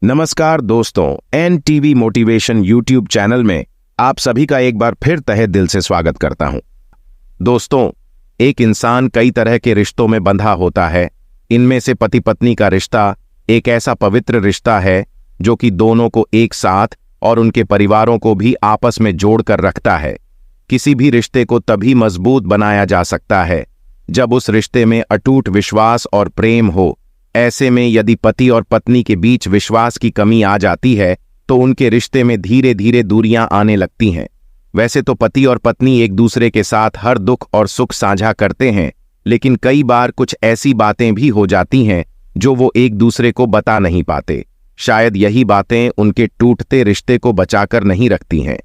नमस्कार दोस्तों, NTV motivation YouTube channel में आप सभी का एक बार फिर तहे दिल से स्वागत करता हूं। दोस्तों, एक इंसान कई तरह के रिश्तों में बंधा होता है। इनमें से पति पत्नी का रिश्ता एक ऐसा पवित्र रिश्ता है जो कि दोनों को एक साथ और उनके परिवारों को भी आपस में जोड़कर रखता है। किसी भी रिश्ते को तभी मजबूत बनाया जा सकता है जब उस रिश्ते में अटूट विश्वास और प्रेम हो। ऐसे में यदि पति और पत्नी के बीच विश्वास की कमी आ जाती है तो उनके रिश्ते में धीरे धीरे दूरियां आने लगती हैं। वैसे तो पति और पत्नी एक दूसरे के साथ हर दुख और सुख साझा करते हैं, लेकिन कई बार कुछ ऐसी बातें भी हो जाती हैं जो वो एक दूसरे को बता नहीं पाते। शायद यही बातें उनके टूटते रिश्ते को बचाकर नहीं रखती हैं।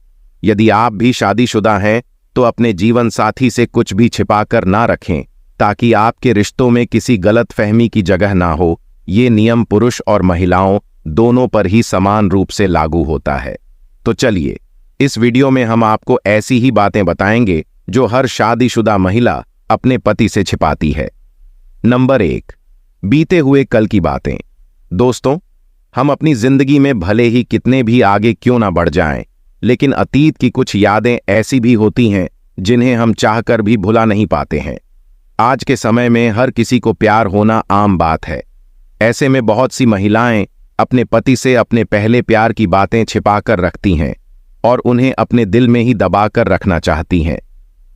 यदि आप भी शादीशुदा हैं तो अपने जीवन साथी से कुछ भी छिपाकर ना रखें, ताकि आपके रिश्तों में किसी गलतफहमी की जगह ना हो। ये नियम पुरुष और महिलाओं दोनों पर ही समान रूप से लागू होता है। तो चलिए, इस वीडियो में हम आपको ऐसी ही बातें बताएंगे जो हर शादीशुदा महिला अपने पति से छिपाती है। नंबर 1, बीते हुए कल की बातें। दोस्तों, हम अपनी जिंदगी में भले ही कितने भी आगे क्यों ना बढ़ जाएं, लेकिन अतीत की कुछ यादें ऐसी भी होती हैं जिन्हें हम चाहकर भी भुला नहीं पाते हैं। आज के समय में हर किसी को प्यार होना आम बात है। ऐसे में बहुत सी महिलाएं अपने पति से अपने पहले प्यार की बातें छिपाकर रखती हैं और उन्हें अपने दिल में ही दबाकर रखना चाहती हैं।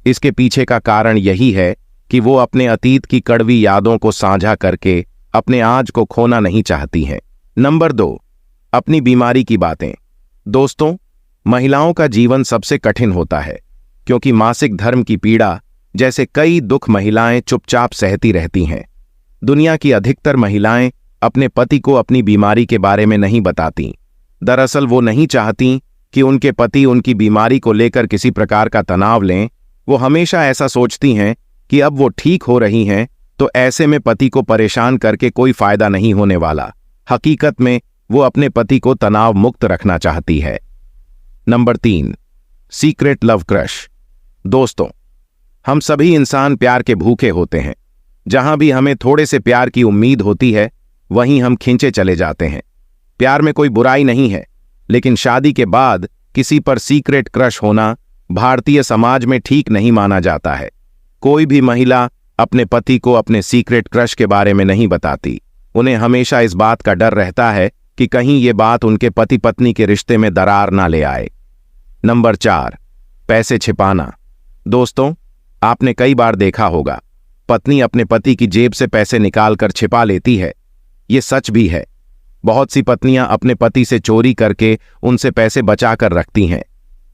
इसके पीछे का कारण यही है कि वो अपने अतीत की कड़वी यादों को साझा करके अपने आज को खोना नहीं चाहती हैं। नंबर 2, अपनी बीमारी की बातें। दोस्तों, महिलाओं का जीवन सबसे कठिन होता है, क्योंकि मासिक धर्म की पीड़ा जैसे कई दुख महिलाएं चुपचाप सहती रहती हैं। दुनिया की अधिकतर महिलाएं अपने पति को अपनी बीमारी के बारे में नहीं बताती। दरअसल वो नहीं चाहती कि उनके पति उनकी बीमारी को लेकर किसी प्रकार का तनाव लें। वो हमेशा ऐसा सोचती हैं कि अब वो ठीक हो रही हैं तो ऐसे में पति को परेशान करके कोई फायदा नहीं होने वाला। हकीकत में वो अपने पति को तनाव मुक्त रखना चाहती है। Number 3, secret love crush. दोस्तों, हम सभी इंसान प्यार के भूखे होते हैं। जहां भी हमें थोड़े से प्यार की उम्मीद होती है वहीं हम खींचे चले जाते हैं। प्यार में कोई बुराई नहीं है, लेकिन शादी के बाद किसी पर सीक्रेट क्रश होना भारतीय समाज में ठीक नहीं माना जाता है। कोई भी महिला अपने पति को अपने सीक्रेट क्रश के बारे में नहीं बताती। उन्हें हमेशा इस बात का डर रहता है कि कहीं ये बात उनके पति पत्नी के रिश्ते में दरार ना ले आए। नंबर 4, पैसे छिपाना। दोस्तों, आपने कई बार देखा होगा, पत्नी अपने पति की जेब से पैसे निकालकर छिपा लेती है। ये सच भी है। बहुत सी पत्नियां अपने पति से चोरी करके उनसे पैसे बचाकर रखती हैं।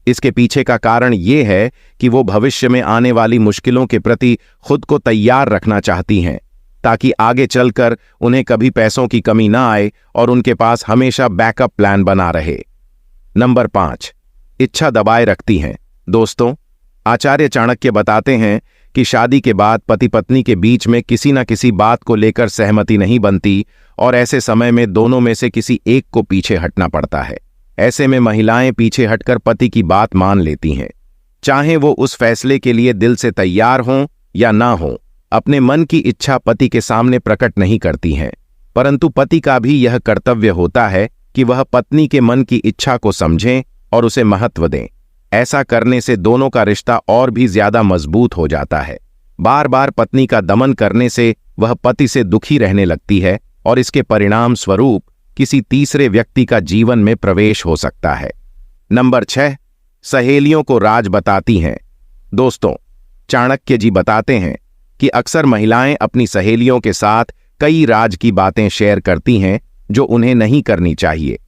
इसके पीछे का कारण ये है कि वो भविष्य में आने वाली मुश्किलों के प्रति खुद को तैयार रखना चाहती हैं, ताकि आगे चलकर उन्हें कभी पैसों की कमी ना आए और उनके पास हमेशा बैकअप प्लान बना रहे। नंबर 5, इच्छा दबाए रखती हैं। दोस्तों, आचार्य चाणक्य बताते हैं कि शादी के बाद पति पत्नी के बीच में किसी न किसी बात को लेकर सहमति नहीं बनती और ऐसे समय में दोनों में से किसी एक को पीछे हटना पड़ता है। ऐसे में महिलाएं पीछे हटकर पति की बात मान लेती हैं, चाहे वो उस फैसले के लिए दिल से तैयार हों या ना हों। अपने मन की इच्छा पति के सामने प्रकट नहीं करती हैं, परंतु पति का भी यह कर्तव्य होता है कि वह पत्नी के मन की इच्छा को समझें और उसे महत्व दें। ऐसा करने से दोनों का रिश्ता और भी ज्यादा मजबूत हो जाता है। बार बार पत्नी का दमन करने से वह पति से दुखी रहने लगती है और इसके परिणाम स्वरूप किसी तीसरे व्यक्ति का जीवन में प्रवेश हो सकता है। नंबर 6, सहेलियों को राज बताती हैं। दोस्तों, चाणक्य जी बताते हैं कि अक्सर महिलाएं अपनी सहेलियों के साथ कई राज की बातें शेयर करती हैं जो उन्हें नहीं करनी चाहिए।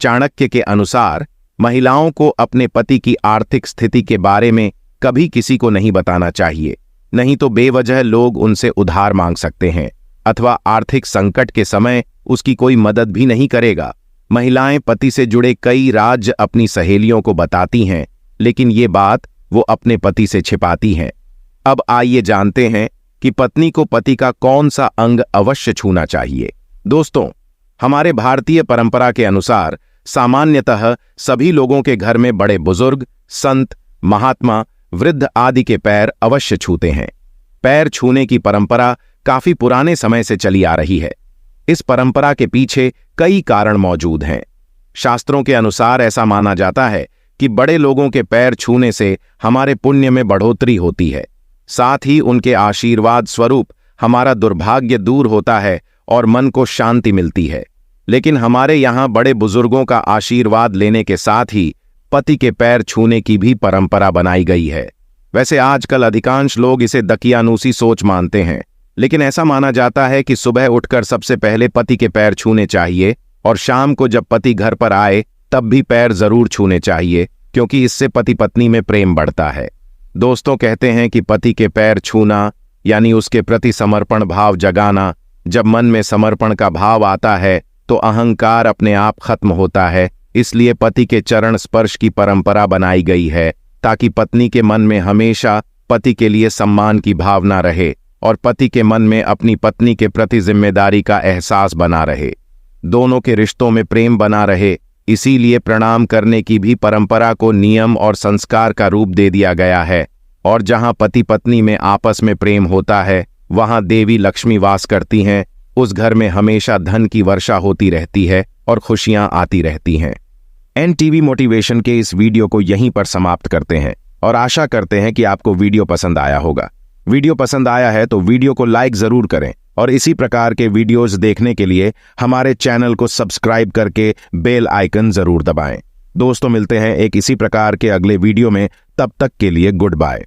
चाणक्य के अनुसार महिलाओं को अपने पति की आर्थिक स्थिति के बारे में कभी किसी को नहीं बताना चाहिए, नहीं तो बेवजह लोग उनसे उधार मांग सकते हैं अथवा आर्थिक संकट के समय उसकी कोई मदद भी नहीं करेगा। महिलाएं पति से जुड़े कई राज अपनी सहेलियों को बताती हैं, लेकिन ये बात वो अपने पति से छिपाती हैं। अब आइए जानते हैं कि पत्नी को पति का कौन सा अंग अवश्य छूना चाहिए। दोस्तों, हमारे भारतीय परंपरा के अनुसार सामान्यतः सभी लोगों के घर में बड़े बुजुर्ग, संत, महात्मा, वृद्ध आदि के पैर अवश्य छूते हैं। पैर छूने की परंपरा काफी पुराने समय से चली आ रही है। इस परंपरा के पीछे कई कारण मौजूद हैं। शास्त्रों के अनुसार ऐसा माना जाता है कि बड़े लोगों के पैर छूने से हमारे पुण्य में बढ़ोतरी होती है, साथ ही उनके आशीर्वाद स्वरूप हमारा दुर्भाग्य दूर होता है और मन को शांति मिलती है। लेकिन हमारे यहाँ बड़े बुजुर्गों का आशीर्वाद लेने के साथ ही पति के पैर छूने की भी परंपरा बनाई गई है। वैसे आजकल अधिकांश लोग इसे दकियानूसी सोच मानते हैं, लेकिन ऐसा माना जाता है कि सुबह उठकर सबसे पहले पति के पैर छूने चाहिए और शाम को जब पति घर पर आए तब भी पैर जरूर छूने चाहिए, क्योंकि इससे पति पत्नी में प्रेम बढ़ता है। दोस्तों, कहते हैं कि पति के पैर छूना यानी उसके प्रति समर्पण भाव जगाना। जब मन में समर्पण का भाव आता है तो अहंकार अपने आप खत्म होता है। इसलिए पति के चरण स्पर्श की परंपरा बनाई गई है, ताकि पत्नी के मन में हमेशा पति के लिए सम्मान की भावना रहे और पति के मन में अपनी पत्नी के प्रति जिम्मेदारी का एहसास बना रहे, दोनों के रिश्तों में प्रेम बना रहे। इसीलिए प्रणाम करने की भी परंपरा को नियम और संस्कार का रूप दे दिया गया है। और जहां पति पत्नी में आपस में प्रेम होता है, वहां देवी लक्ष्मी वास करती हैं। उस घर में हमेशा धन की वर्षा होती रहती है और खुशियां आती रहती हैं। एनटीवी मोटिवेशन के इस वीडियो को यहीं पर समाप्त करते हैं और आशा करते हैं कि आपको वीडियो पसंद आया होगा। वीडियो पसंद आया है तो वीडियो को लाइक जरूर करें और इसी प्रकार के वीडियोस देखने के लिए हमारे चैनल को सब्सक्राइब करके बेल आइकन जरूर दबाएं। दोस्तों, मिलते हैं एक इसी प्रकार के अगले वीडियो में। तब तक के लिए गुड बाय।